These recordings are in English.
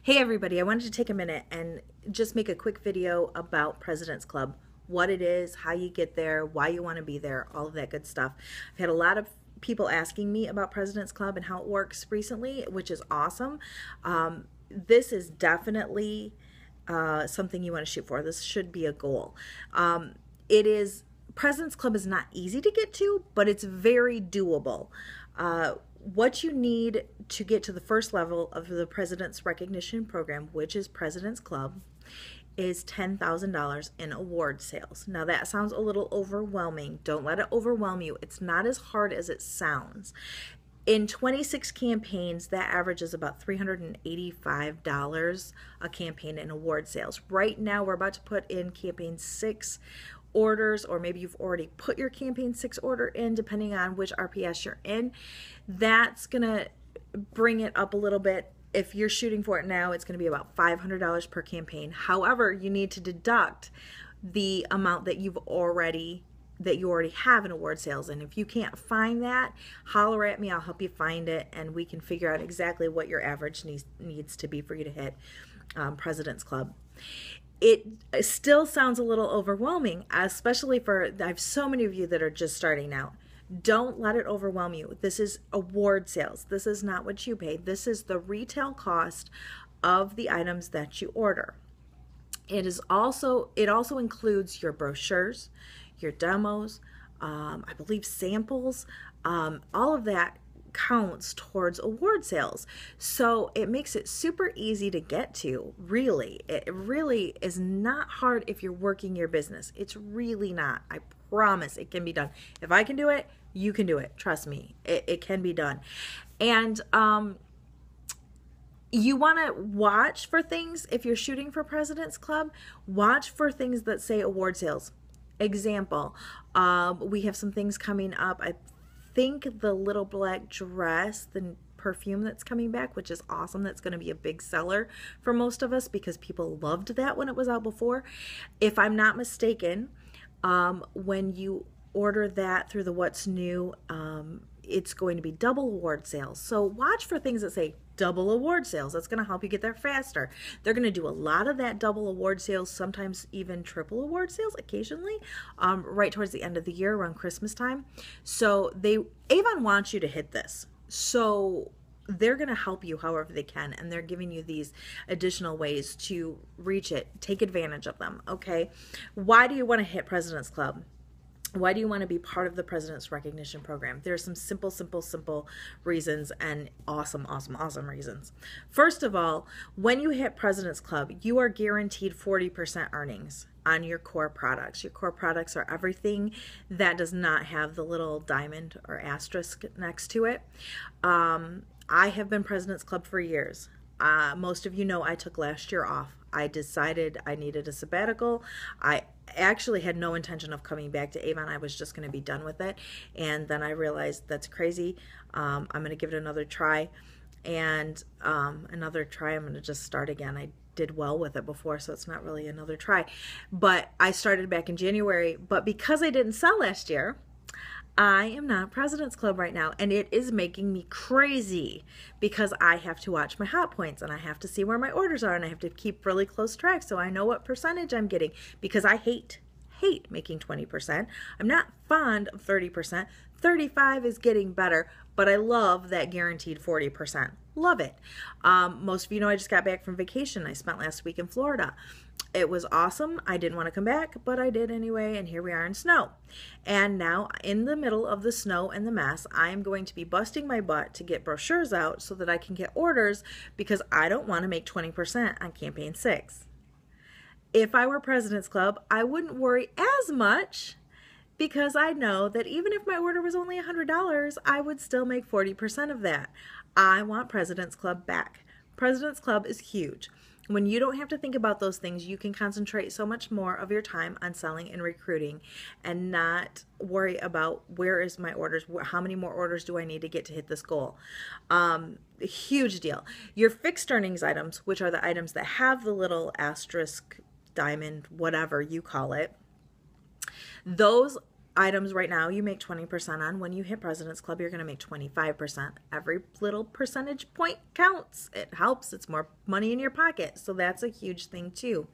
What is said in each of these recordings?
Hey everybody, I wanted to take a minute and just make a quick video about President's Club, what it is, how you get there, why you want to be there, all of that good stuff. I've had a lot of people asking me about President's Club and how it works recently, which is awesome. This is definitely something you want to shoot for. This should be a goal. President's Club is not easy to get to, but it's very doable. What you need to get to the first level of the President's Recognition Program, which is President's Club, is $10,000 in award sales. Now that sounds a little overwhelming. Don't let it overwhelm you. It's not as hard as it sounds. In 26 campaigns, that averages about $385 a campaign in award sales. Right now, we're about to put in campaign 6 orders, or maybe you've already put your campaign 6 order in, depending on which RPS you're in. That's gonna bring it up a little bit. If you're shooting for it now, it's gonna be about $500 per campaign. However, you need to deduct the amount that you already have in award sales. And if you can't find that, holler at me, I'll help you find it, and we can figure out exactly what your average needs to be for you to hit President's Club. It still sounds a little overwhelming, especially I have so many of you that are just starting out. Don't let it overwhelm you. This is award sales. This is not what you pay. This is the retail cost of the items that you order. It also includes your brochures, your demos, I believe samples, all of that counts towards award sales. So it makes it super easy to get to, really. It really is not hard if you're working your business. It's really not. I promise it can be done. If I can do it, you can do it. Trust me, it can be done. And you want to watch for things. If you're shooting for President's Club, watch for things that say award sales. Example, we have some things coming up. I think the little black dress, the perfume that's coming back, which is awesome. That's going to be a big seller for most of us because people loved that when it was out before. If I'm not mistaken, when you order that through the What's New, it's going to be double award sales. So watch for things that say double award sales. That's going to help you get there faster. They're going to do a lot of that double award sales, sometimes even triple award sales occasionally, right towards the end of the year around Christmas time. So Avon wants you to hit this. So they're going to help you however they can, and they're giving you these additional ways to reach it. Take advantage of them, okay? Why do you want to hit President's Club? Why do you want to be part of the President's Recognition Program? There are some simple reasons, and awesome reasons. First of all, when you hit President's Club, you are guaranteed 40% earnings on your core products. Your core products are everything that does not have the little diamond or asterisk next to it. I have been President's Club for years. Most of you know I took last year off. I decided I needed a sabbatical. I actually had no intention of coming back to Avon. I was just going to be done with it. And then I realized that's crazy. I'm going to give it another try. And I'm going to just start again. I did well with it before, so it's not really another try. But I started back in January. But because I didn't sell last year, I am not President's Club right now, and it is making me crazy because I have to watch my hot points, and I have to see where my orders are, and I have to keep really close track so I know what percentage I'm getting, because I hate making 20%. I'm not fond of 30%. 35 is getting better, but I love that guaranteed 40%. Love it. Most of you know I just got back from vacation. I spent last week in Florida. It was awesome. I didn't want to come back, but I did anyway, and here we are in snow. And now, in the middle of the snow and the mess, I am going to be busting my butt to get brochures out so that I can get orders, because I don't want to make 20% on campaign 6. If I were President's Club, I wouldn't worry as much, because I know that even if my order was only $100, I would still make 40% of that. I want President's Club back. President's Club is huge. When you don't have to think about those things, you can concentrate so much more of your time on selling and recruiting, and not worry about where is my orders, how many more orders do I need to get to hit this goal. Huge deal. Your fixed earnings items, which are the items that have the little asterisk, diamond, whatever you call it, those items right now you make 20% on. When you hit President's Club, you're going to make 25%. Every little percentage point counts. It helps. It's more money in your pocket. So that's a huge thing too.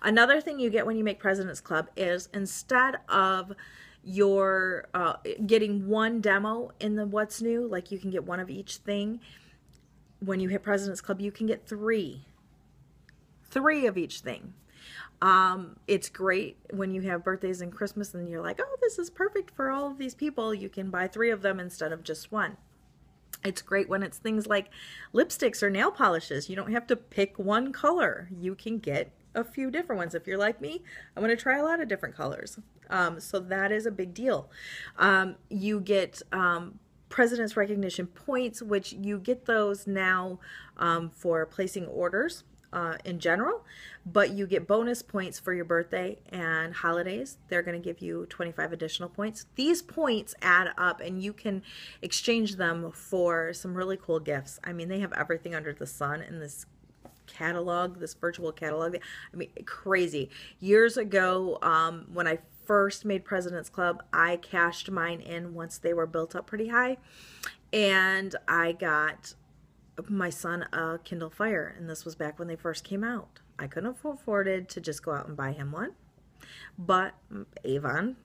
Another thing you get when you make President's Club is instead of your getting one demo in the what's new, like you can get one of each thing, when you hit President's Club, you can get three of each thing. It's great when you have birthdays and Christmas and you're like, oh, this is perfect for all of these people. You can buy 3 of them instead of just one. It's great when it's things like lipsticks or nail polishes. You don't have to pick one color. You can get a few different ones. If you're like me, I'm going to try a lot of different colors. So that is a big deal. You get President's Recognition points, which you get those now for placing orders in general, but you get bonus points for your birthday and holidays. They're going to give you 25 additional points. These points add up and you can exchange them for some really cool gifts. I mean, they have everything under the sun in this catalog, this virtual catalog. I mean, crazy. Years ago, when I first made President's Club, I cashed mine in once they were built up pretty high, and I got my son a Kindle Fire, and this was back when they first came out. I couldn't afford it to just go out and buy him one, but Avon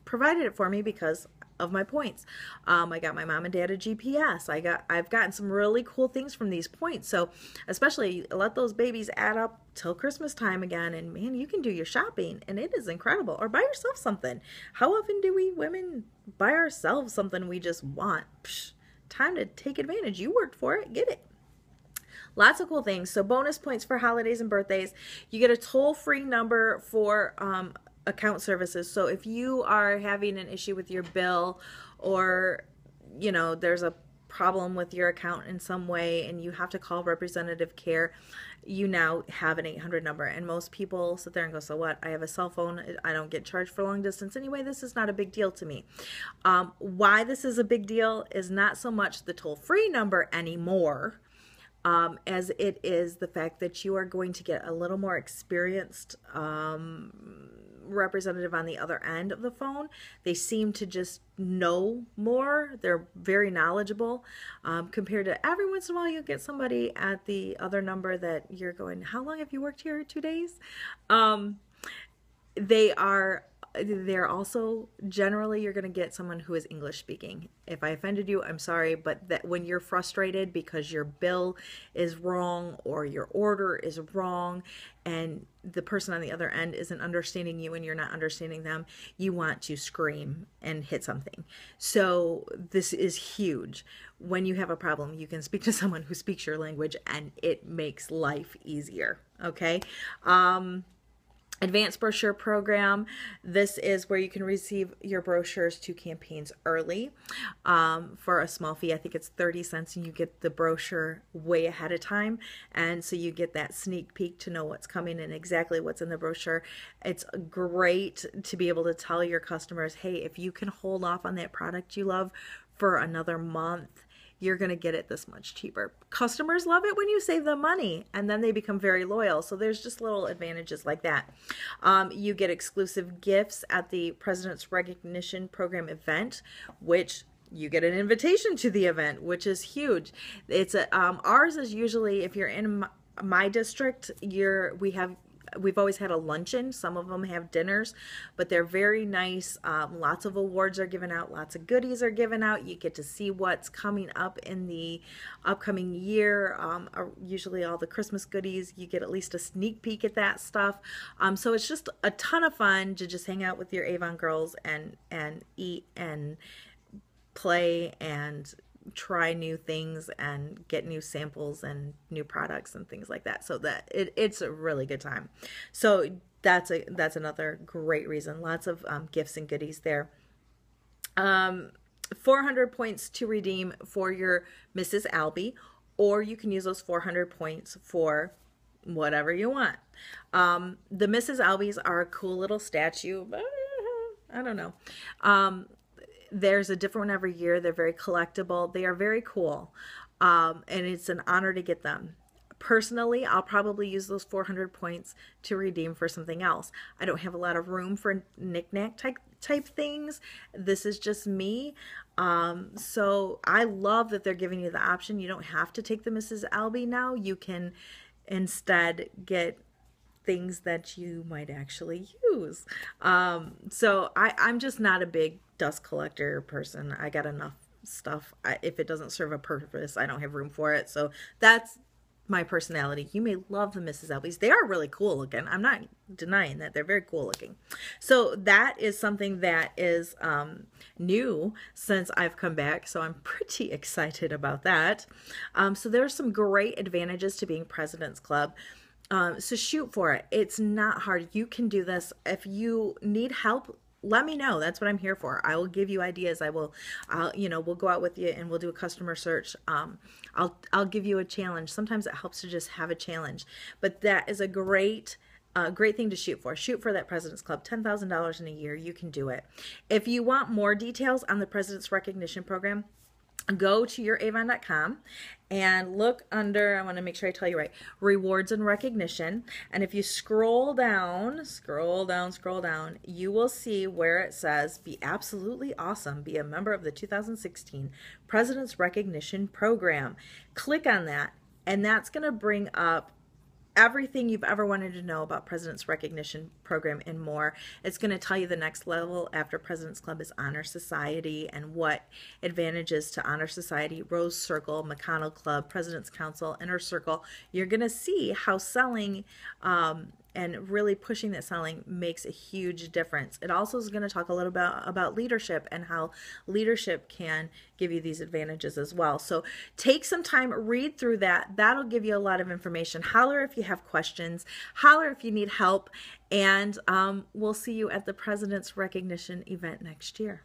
provided it for me because of my points. I got my mom and dad a GPS. I've gotten some really cool things from these points. So especially let those babies add up till Christmas time again, and man, you can do your shopping and it is incredible. Or buy yourself something. How often do we women buy ourselves something we just want? Psh, time to take advantage. You worked for it, get it. Lots of cool things. So bonus points for holidays and birthdays. You get a toll-free number for account services. So if you are having an issue with your bill, or you know there's a problem with your account in some way and you have to call representative care, you now have an 800 number. And most people sit there and go, so what? I have a cell phone. I don't get charged for long distance anyway. This is not a big deal to me. Why this is a big deal is not so much the toll-free number anymore, as it is the fact that you are going to get a little more experienced representative on the other end of the phone. They seem to just know more. They're very knowledgeable, compared to every once in a while you get somebody at the other number that you're going, how long have you worked here? 2 days? They're also generally, you're going to get someone who is English speaking. If I offended you, I'm sorry, but that when you're frustrated because your bill is wrong or your order is wrong and the person on the other end isn't understanding you and you're not understanding them, you want to scream and hit something. So this is huge. When you have a problem, you can speak to someone who speaks your language and it makes life easier. Okay. Advanced brochure program. This is where you can receive your brochures to campaigns early for a small fee. I think it's 30 cents and you get the brochure way ahead of time. And so you get that sneak peek to know what's coming and exactly what's in the brochure. It's great to be able to tell your customers, hey, if you can hold off on that product you love for another month, you're going to get it this much cheaper. Customers love it when you save them money, and then they become very loyal. So there's just little advantages like that. You get exclusive gifts at the President's Recognition Program event, which you get an invitation to the event, which is huge. It's ours is usually, if you're in my district, we've always had a luncheon. Some of them have dinners, but they're very nice. Lots of awards are given out. Lots of goodies are given out. You get to see what's coming up in the upcoming year. Usually all the Christmas goodies, you get at least a sneak peek at that stuff. So it's just a ton of fun to just hang out with your Avon girls and eat and play and try new things and get new samples and new products and things like that. So that it's a really good time. So that's another great reason. Lots of gifts and goodies there. 400 points to redeem for your Mrs. Albie, or you can use those 400 points for whatever you want. The Mrs. Albies are a cool little statue. I don't know. There's a different one every year. They're very collectible. They are very cool. And it's an honor to get them. Personally, I'll probably use those 400 points to redeem for something else. I don't have a lot of room for knick-knack type things. This is just me. So I love that they're giving you the option. You don't have to take the Mrs. Albee now. You can instead get things that you might actually use. So I'm just not a big dust collector person. I got enough stuff. If it doesn't serve a purpose, I don't have room for it. So that's my personality. You may love the Mrs. Albees. They are really cool looking. I'm not denying that. They're very cool looking. So that is something that is new since I've come back. So I'm pretty excited about that. So there's some great advantages to being President's Club. So shoot for it. It's not hard. You can do this. If you need help, let me know. That's what I'm here for. I will give you ideas. We'll go out with you and we'll do a customer search. I'll give you a challenge. Sometimes it helps to just have a challenge, but that is a great thing to shoot for. Shoot for that President's Club, $10,000 in a year. You can do it. If you want more details on the President's Recognition Program, go to youravon.com and look under, I want to make sure I tell you right, rewards and recognition. And if you scroll down, you will see where it says, be absolutely awesome, be a member of the 2016 President's Recognition Program. Click on that, and that's going to bring up everything you've ever wanted to know about President's Recognition Program and more. It's going to tell you the next level after President's Club is Honor Society and what advantages to Honor Society, Rose Circle, McConnell Club, President's Council, Inner Circle. You're going to see how selling and really pushing that selling makes a huge difference. It also is going to talk a little bit about leadership and how leadership can give you these advantages as well. So take some time, read through that. That'll give you a lot of information. Holler if you have questions. Holler if you need help. And we'll see you at the President's Recognition event next year.